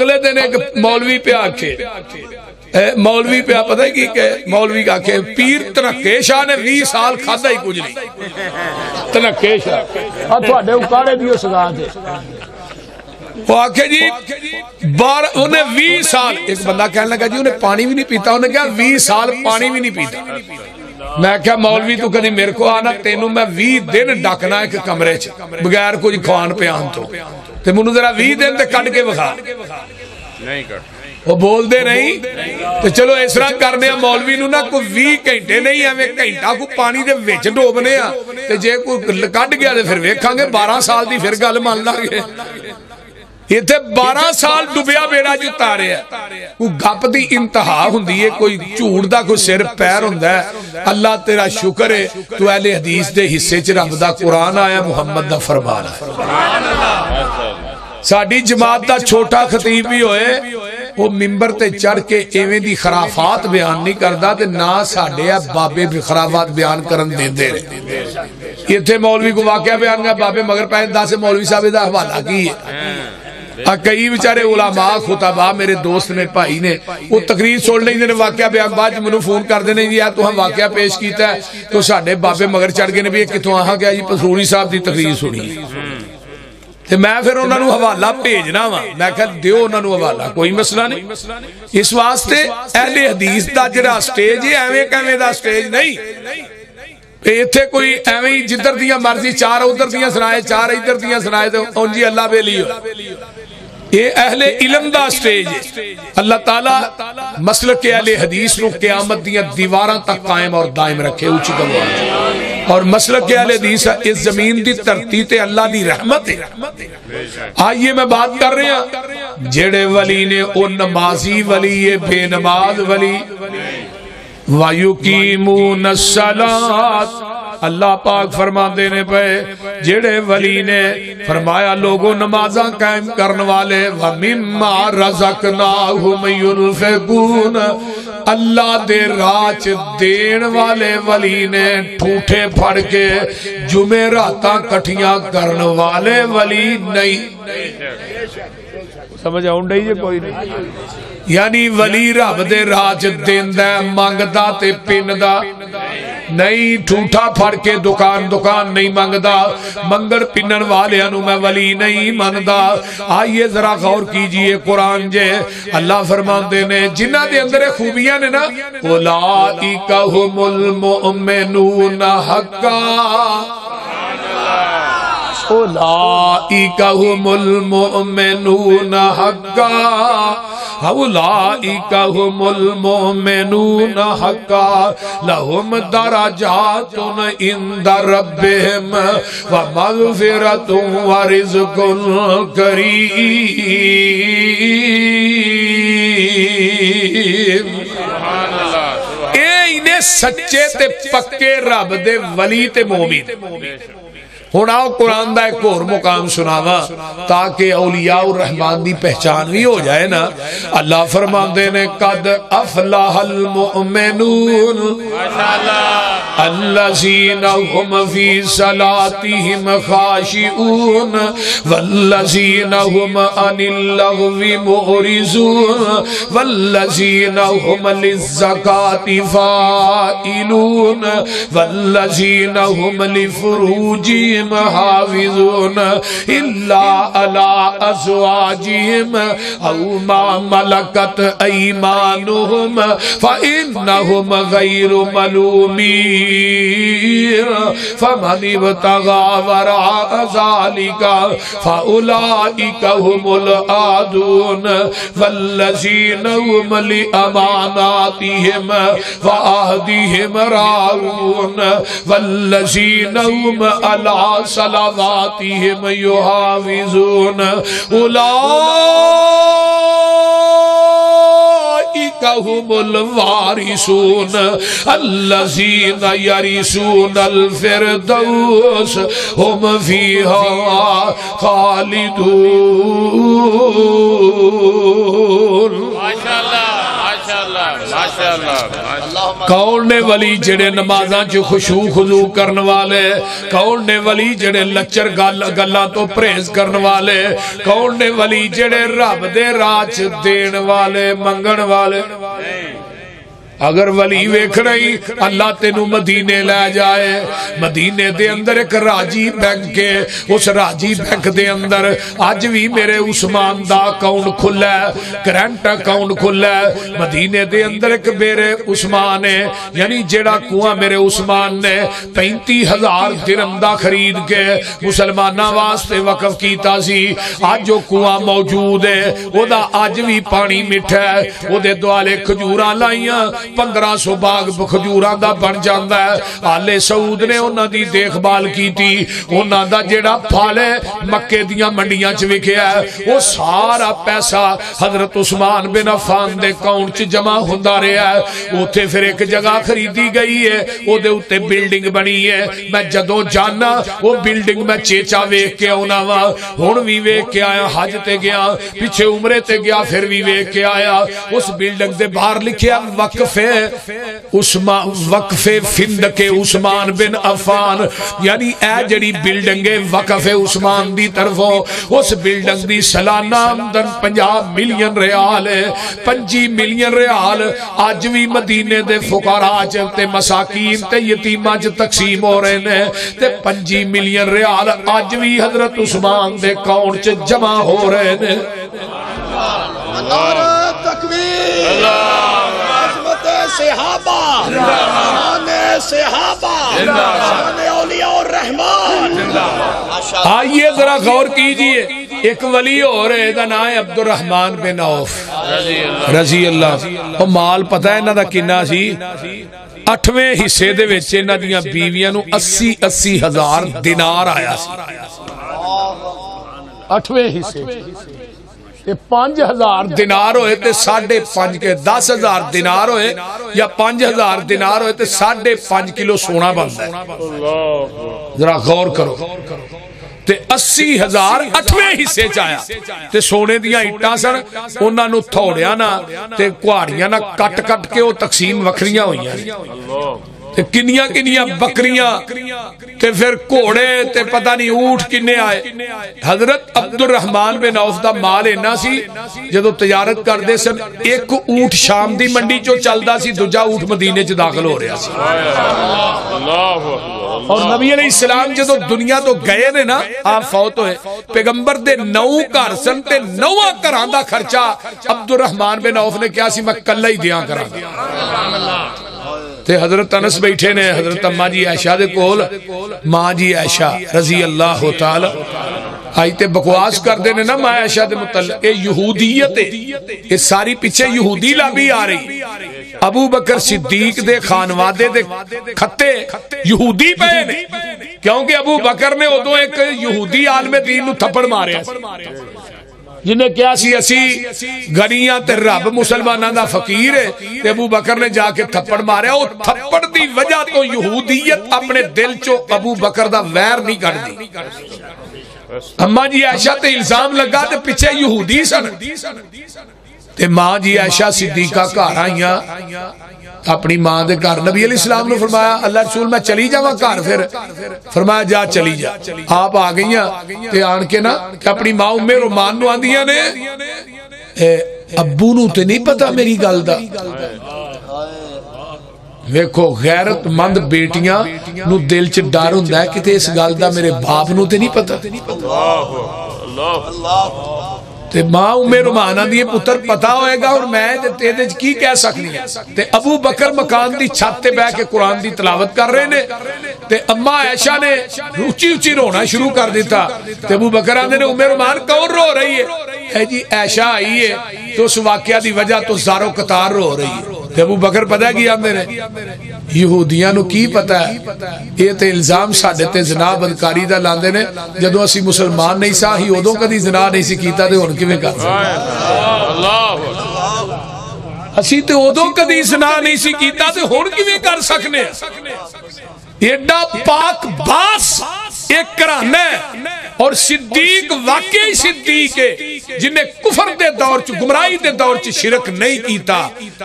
اگلے دن ایک مولوی پہ آکے مولوی پہ پتہ ہے کی کہ مولوی کا کہ پیر تنکے شاہ نے 20 سال کھادا ہی کچھ نہیں تنکے شاہ اور تھوڑے اکاڑے دیو سزا دے وہ آکھے جی انہیں 20 سال ایک بندہ کہنے لگا جی انہیں پانی بھی نہیں پیتا انہیں کہا 20 سال پانی بھی نہیں پیتا میں کہا مولوی تو کدی میرے کو آنا تینوں میں 20 دن ڈاکنا ایک کمرے چ بغیر کچھ کھوان پہ آن تو منو ذرا 20 دن تے کٹ کے بخا نہیں کٹ وہ بول دے نہیں تو چلو اس طرح کرنے ہیں مولوی نو نا کوئی 20 گھنٹے نہیں ہمیں گھنٹہ کو پانی دے وچ ڈوبنے ہیں تے جے کوئی کٹ گیا تے پھر ویکھاں گے 12 سال دی پھر گل مان لاں گے یہ تے 12 سال ڈوبیا بیڑا جو تارے ہے کوئی گپ دی انتہا ہوندی ہے کوئی جھوٹ دا کوئی سر پیر ہوندا ہے اللہ تیرا شکر ہے تو اہل حدیث دے حصے چ رب دا قرآن آیا محمد دا فرمان ہے سبحان اللہ ساڈی جماعت دا چھوٹا خطیب بھی ہوئے وہ ممبر تے چڑھ کے ایویں دی خرافات بیان نہیں کردا تے نہ ساڈے بابے بھی خرافات بیان کرن دیندے رہے یہ تھے مولوی کو واقعہ بیان کر بابے مگر پہن 10 مولوی صاحب دا حوالہ کی ہے کئی بیچارے علماء خطباء میرے دوست نے بھائی نے وہ تقریر چھوڑ لیں نے واقعہ بیان بعد منو فون کر دینے جی تو ہم واقعہ پیش کیتا ہے تو ساڈے بابے مگر چڑھ گئے نے بھی کتوں آہاں گیا جی پسروری صاحب دی تقریر سنی تے میں پھر انہاں نو حوالہ بھیجنا وا میں کہ دیو انہاں نو حوالہ کوئی مسئلہ نہیں اس واسطے اہل حدیث دا جڑا سٹیج ہے ایویں کیویں دا سٹیج نہیں ایتھے کوئی ایویں جدھر دیاں مرضی 4 ادھر دیاں سنائے 4 ادھر دیاں سنائے تو ان جی اللہ بیلی ہو یہ اہل علم دا سٹیج ہے اللہ تعالیٰ مسلک اہل حدیث نو قیامت دیاں دیواراں تک قائم اور دائم رکھے اوچی گواہ اور مسلک اہل حدیث اس زمین دی دھرتی تے اللہ دی رحمت ہے آئیے میں بات کر رہے ہیں جڑے ولی نے او نمازی ولی بے نماز ولی وَيُقِيمُونَ الصَّلَاةَ اللہ پاک فرما دینے پہ جڑے ولی نے فرمایا لوگوں نمازاں قائم کرنے والے وَمِمَّا رَزَقْنَاهُمْ يُنْفِقُونَ اللہ دے راچ دین والے ولی نے ٹھوٹے پھڑ کے جمعراتاں کٹھیاں کرنے والے ولی نہیں سمجھ آؤں ڈائی کوئی نہیں یعنی ولی رب دے راج دیندہ مانگدا تے پیندا نہیں ٹھوٹا پھڑ کے دکان نہیں مانگدا منگڑ پنن والے انو میں ولی نہیں ماندا آئیے ذرا غور کیجئے قرآن جے اللہ فرمان دینے جنہ دے اندر خوبیاں نے نا اولئک ھم المؤمنون حقا اولئک ھم المؤمنون حقا اولئک ھم المؤمنون حقا لہم درجات عند ربہم ومغفرۃ ورزق کریم اے انہیں سچے تے پکے رب دے ولی تے مومن ہوناو قرآن دا ایک اور مقام سناوا تاکہ اولیاء الرحمن دی پہچان بھی ہو جائے نا اللہ فرمان دینے قد افلح المؤمنون الذین هم فی صلاتهم خاشعون والذین هم عن اللغو معرضون والذین هم للزکاة فاعلون والذین هم لفروجهم حافظون الا على ازواجهم او ما ملكت ايمانهم فانهم غير ملومين فمن ابتغى وراء ذلك فاولئك هم العادون والذين هم لاماناتهم وعهدهم راعون والذين هم على صلواتهم يحافظون اولئك هم الوارثون الذين يرثون الفردوس هم فيها خالدون ما شاء الله کون نے ولی جڑے نمازاں چ خشوع خضوع کرن والے، کون نے ولی جڑے لچر گلاں تو پرہیز کرن والے، کون نے ولی جڑے رب دے راہ چ دین والے منگن والے۔ اگر ولی ویکھ رہی اللہ تینو مدینے لے جائے، مدینے دے اندر ایک راجی بینک ہے، اس راجی بینک دے اندر آج بھی میرے عثمان دا اکاؤنٹ کھلا ہے، کرنٹ اکاؤنٹ کھلا ہے۔ مدینے دے اندر ایک میرے عثمان ہے، یعنی جیڑا کنواں میرے عثمان نے 35,000 درہم دا خرید کے مسلماناں واسطے وقف کیتا سی، آج جو کنواں موجود ہے او دا آج بھی پانی مٹھا ہے، او دے دوالے کھجوراں لائیاں 1500 باغ کھجوراں دا بن جاندا ہے۔ آل سعود نے انہاں دی دیکھ بھال کی تھی، انہاں دا جیڑا پھل ہے مکے دیاں منڈیاں چ وکیا ہے، وہ سارا پیسہ حضرت عثمان بن عفان دے اکاؤنٹ چ جمع ہوندا رہیا ہے۔ اوتھے پھر ایک جگہ خریدی گئی ہے، او دے اوتے بلڈنگ بنی ہے، میں جدوں جانا وہ بلڈنگ میں چیچا ویکھ کے آنا وا، ہن وی ویکھ کے آیا، حج تے گیا، پیچھے عمرے تے گیا، پھر وی ویکھ کے آیا۔ اس بلڈنگ دے باہر لکھیا وقف فندق عثمان بن عفان، یعنی اے جڑی بلڈنگ وقف عثمان دی طرفوں، اس بلڈنگ دی سالانہ آمدن 50 ملین ریال ہے۔ 25 ملین ریال آج بھی مدینے دے فقراء تے مساکین تے یتیماں چ تقسیم ہو رہے ہیں، تے 25 ملین ریال آج بھی حضرت عثمان دے اکاؤنٹ چ جمع ہو رہے ہیں۔ نعرہ تکبیر، عظمت صحابہ، شان صحابہ، شان اولیاء الرحمن۔ آئیے ذرا غور کیجئے، ایک ولی اور ہے، دا نام ہے عبد الرحمن بن عوف رضی اللہ۔ وہ مال پتہ ہے انہاں دا کنا سی؟ 8ویں حصے دے وچ انہاں دیاں بیویاں نو 80 ہزار دینار آیا سی۔ 8ویں حصے 5,000 دینار ہوئے تے 5.5 کے 10,000 دینار ہوئے یا 5,000 دینار ہوئے تے 5.5 کلو سونا بنتا ہے۔ ذرا غور کرو، تے 80,000 8ویں حصے چایا تے سونے دیاں اٹھاں سن، انہاں نو تھوڑیاں نا تے کوہاڑیاں نا کٹ کٹ کے وہ تقسیم وکھریاں ہوئی ہیں، تے کنیاں کنیاں بکریاں تے پھر گھوڑے تے پتہ نہیں اونٹ کنے آئے۔ حضرت عبد الرحمن بن عوف دا مال اینا سی، جدو تجارت کر دے سن ایک اونٹ شام دی منڈی چو چلدا سی، دوجا اونٹ مدینے چ داخل ہو رہا سی۔ اور نبی علیہ السلام جدو دنیا تو گئے نے نا، آپ فوت ہوئے، پیغمبر دے 9 گھر سن تے 9 گھراں دا خرچہ عبد الرحمن بن عوف نے کیا سی میں کلا ہی دیاں کراں گا۔ تے حضرت انس بیٹھے نے حضرت اماں جی عائشہ دے کول، ماں جی عائشہ رضی اللہ تعالی آئی تے بکواس کر دینے نا ماں عائشہ دے متعلق، اے یہودیت ہے، اے ساری پیچھے یہودی لابی آ رہی۔ ابو بکر صدیق دے خانوادے دے کھتے یہودی پہے نے، کیونکہ ابو بکر نے ادو ایک یہودی عالم دین نو تھپڑ مارے جنہیں کیا سی اسی غنیاں تے رب مسلمانہ دا فقیر ہے، تے ابو بکر نے جا کے تھپڑ مارے، وہ تھپڑ دی وجہ تو یہودیت اپنے دل چو ابو بکر دا ویر نہیں کر دی۔ اماں جی عائشہ تے الزام لگا تے پیچھے یہودی سن، تے ماں جی عائشہ صدیقہ گھر آئیاں اپنی ماں دے گھر، نبی علیہ السلام نے فرمایا اللہ رسول میں چلی جاواں گھر، پھر فرمایا جا چلی جا۔ آپ آ گئیاں تے آن کے نا اپنی ماں ام رومان نو آندیاں نے ابو نو تے نہیں پتا میری گل دا۔ ویکھو غیرت مند بیٹیاں نو دل چ ڈر ہوندا ہے کہ اس گل دا میرے باپ نو تے نہیں پتا۔ تے ماں ام رومان آندی ہے پتر پتا ہوئے گا اور میں تیرے کی کہہ سکنی ہے۔ تے ابو بکر مکان دی چھت تے بیٹھ کے قرآن دی تلاوت کر رہے نے، تے اماں عائشہ نے اونچی اونچی رونا شروع کر دیتا، تے ابو بکر آندے نے ام رومان کون رو رہی ہے؟ جی عائشہ آئی ہے تو اس واقعہ دی وجہ تو زارو قطار رو رہی ہے۔ تے ابو بکر پتہ ہے کی آندے نے یہودیاں نو کی پتہ ہے، یہ تے الزام ساڈے تے زنا بدکاری دا لاندے نے، جدوں اسی مسلمان نہیں سا ہی ادوں کدی زنا نہیں سی کیتا تے ہن کیویں کر اسی تے ادوں کدی زنا نہیں سی کیتا تے ہن کیویں کر سکنے؟ ایڈا پاک باس ایک گھرانہ ہے اور صدیق واقعی صدیق ہے جنہیں کفر دے دور چ گمراہی دے دور چ شرک نہیں کیتا،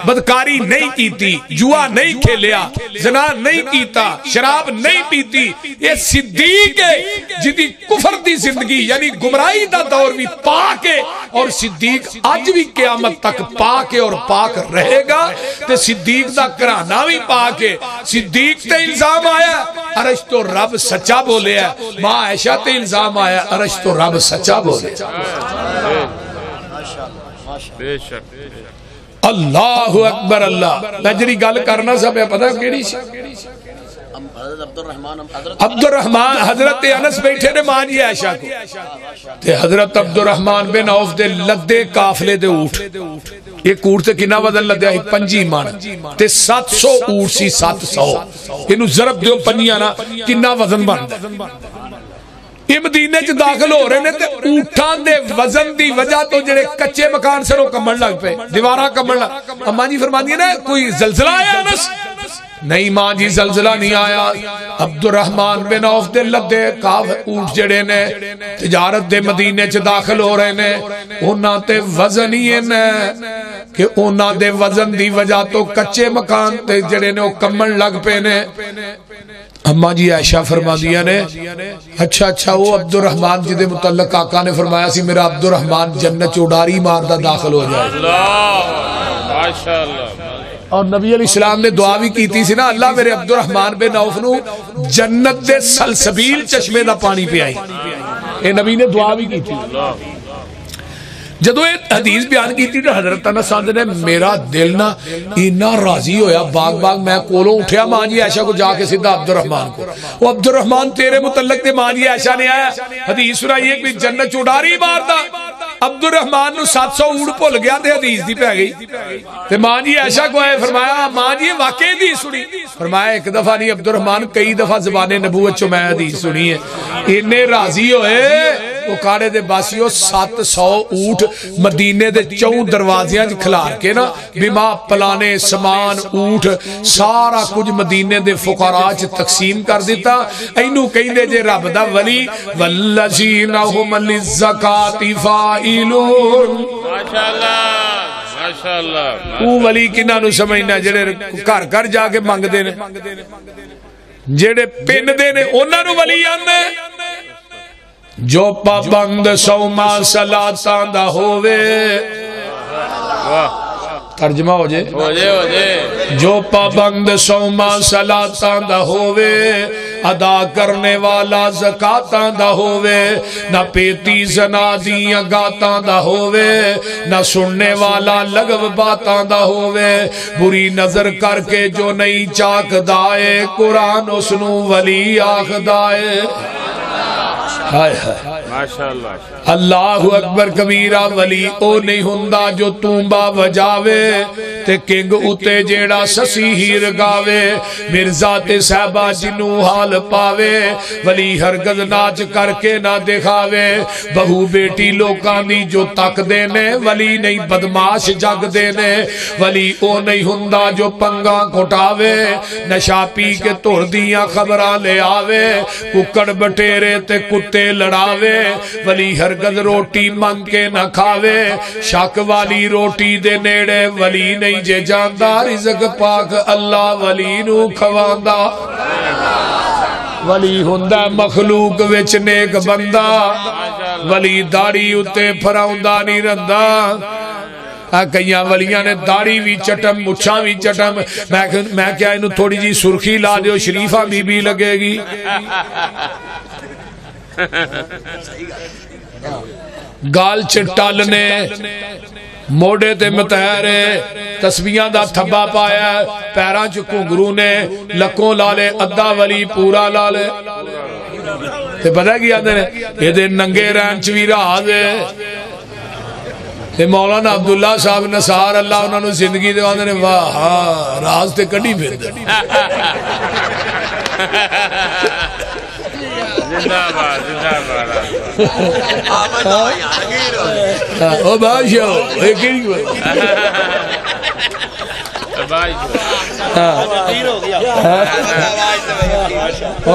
بدکاری نہیں کیتی، جوا نہیں کھیلیا، زنا نہیں کیتا، شراب نہیں پیتی. یہ صدیق ہے جدی کفر دی زندگی یعنی گمراہی دا دور بھی پاک ہے، اور صدیق آج بھی قیامت تک پاک ہے اور پاک رہے گا. تے صدیق دا گھرانہ بھی پاک ہے. صدیق تے الزام آیا عرش تو رب سچا بولے ہے، ماں عائشہ تے الزام آیا عرش تو رب سچا بولے. اللہ اکبر. اللہ میں جڑی گل کرنا سب ہے پتہ کیڑی سی؟ عبد الرحمن حضرت انس بیٹھے نے ماں جی عائشہ کو تے حضرت عبد الرحمن بن عوف دے لدے قافلے دے اونٹ. ایک اونٹ تے کنا وزن لدیا ہے 5 من تے 700 اونٹ سی 700. اینو ضرب دیو پنیاں نا کنا وزن بندا. یہ مدینے چ داخل ہو رہے نے تے اونٹاں دے وزن دی وجہ تو جڑے کچے مکان سے وہ کمن لگ پے، دیواراں کمن لگ. اماں جی فرماندی ہے نا کوئی زلزلہ آیا انس؟ نہیں ماں جی زلزلہ نہیں آیا. عبد الرحمن بن عوف دے لدے کاف اونٹ جڑے نے تجارت دے مدینے چ داخل ہو رہے نے، انہاں تے وزن ہی ہے کہ انہاں دے وزن دی وجہ تو کچے مکان تے جڑے نے وہ کمن لگ پے نے. اماں جی عائشہ فرما دیا نے اچھا وہ عبد الرحمن جی دے متعلق آقا نے فرمایا سی میرا عبد الرحمن جنت چوڑاری ماردہ داخل ہو جائے. اور نبی علیہ السلام نے دعا بھی کیتی سی نا اللہ میرے عبد الرحمن بن عوف نو جنت دے سلسبیل چشمے دا پانی پہ آئی. اے نبی نے دعا بھی کی تھی. جدو ایک حدیث بیان کی تھی حضرت انس نے میرا دل نا اینا راضی ہویا باغ میں کولوں اٹھیا ماں جی عائشہ کو جا کے سیدھا عبد الرحمن کو. وہ عبد الرحمن تیرے متعلق تے ماں جی عائشہ نے آیا حدیث سنائی ایک بھی جنت چوڑاری ماردا. عبد الرحمن نو 700 اونٹ بھول گیا تے حدیث دی پہ گئی تے ماں جی عائشہ کو آئے فرمایا ماں جی واقعی حدیث سنی؟ فرمایا ایک دفعہ نہیں عبد الرحمن کئی دفعہ زبان نبوت چو میں حدیث سنی ہے. انہیں راضی ہوئے وہ کاڑے دے باسیوں 700 اونٹ مدینے دے 4 دروازیاں کھلار کے نا بما پلانے سامان اونٹ سارا کچھ مدینے دے فقراء چ تقسیم کر دیتا. اینو کہندے جے رب دا ولی والذین هم للزکاۃ فاعلون. ماشاءاللہ او ولی کناں نو سمجھنا جڑے گھر گھر جا کے منگدے نے جڑے پندے نے انہاں نو ولی آندے جو پابند سوما صلاتاں دا ہووے. ترجمہ ہو جائے جو پابند سوما صلاتاں دا ہووے ادا کرنے والا زکاتاں دا ہووے نہ پیتی زنا دیاں گاتاں دا ہووے نہ سننے والا لغو باتاں دا ہووے بری نظر کر کے جو نہیں چاک دائے قرآن اس نو ولی آخ دائے. اللہ اکبر کبیرہ. ولی او نہیں ہندا جو تومبا بجاوے تے کنگ اتے جیڑا سسی ہیر گاوے مرزا تے صحبہ جنو حال پاوے ولی ہرگز ناچ کر کے نہ دکھاوے بہو بیٹی لوکاں دی جو تک دینے ولی نہیں بدماش جگ دینے ولی او نہیں ہندا جو پنگاں کھٹاوے نشا پی کے توڑ دیاں خبراں لے آوے ککڑ بٹیرے تے کتے لڑاوے ولی ہرگز روٹی منگ کے نہ کھاوے شک والی روٹی دے نیڑے ولی نہیں جے جاندہ رزق پاک اللہ ولی نو کھواندا. ولی ہندہ مخلوق وچ نیک بندہ ولی داڑی اتے پھراؤندہ نہیں رندہ. کئیاں ولیاں نے داڑی بھی چٹم مچھاں بھی چٹم میں کیا انہوں تھوڑی جی سرخی لا دیو شریفہ بھی لگے گی. گال چٹالنے موڑے تے متحرے تسبیحاں دا تھبا پایا پیران چ گھنگرو نے لکوں لالے ادھا ولی پورا لالے تے پتہ کیا آندے نے یہ دے ننگے رہن چ وی راز ہے. تے مولانا عبداللہ صاحب نصار اللہ انہوں نے زندگی دے آندے نے واہ راز تے کڈی پھر دے. او باشا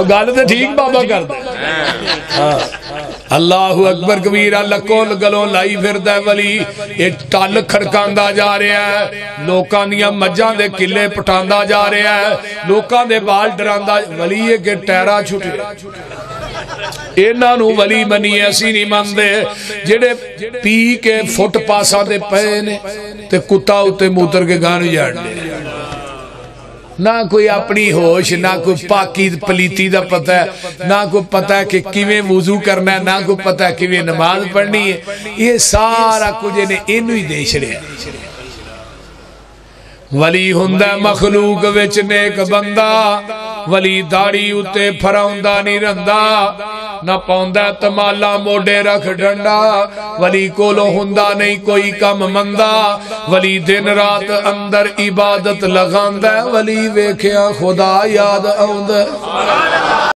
گل تو ٹھیک بابا کر دے. اللہ اکبر کبیرہ لکوں گلوں لائی پھردا ہے ولی یہ ٹل کھڑکاندا جا رہا ہے لوکاں دیاں مجھاں دے قلعے پٹاندا جا رہا ہے لوکاں دے بال ڈراندا ولی یہ کہ ٹہرا چھٹے انہاں نو ولی منی ایسی نہیں مندے جڑے پی کے فٹ پاساں دے پئے نے تے کتا اتے موتر کے گان جاڑنے نہ کوئی اپنی ہوش نہ کوئی پاکی پلیتی دا پتہ ہے نہ کوئی پتہ ہے کہ کیویں وضو کرنا ہے نہ کوئی پتہ ہے کیویں نماز پڑھنی ہے یہ سارا کچھ نے انہوں ہی دے چھڑیا ولی ہندہ مخلوق وچ نیک بندہ ولی داڑی اتے پھراؤندہ نہیں رندہ نہ پاؤندہ تمالا موڑے رکھ ڈنڈا ولی کولو ہندہ نہیں کوئی کم مندہ ولی دن رات اندر عبادت لگاندہ ولی ویکھیا خدا یاد آؤندہ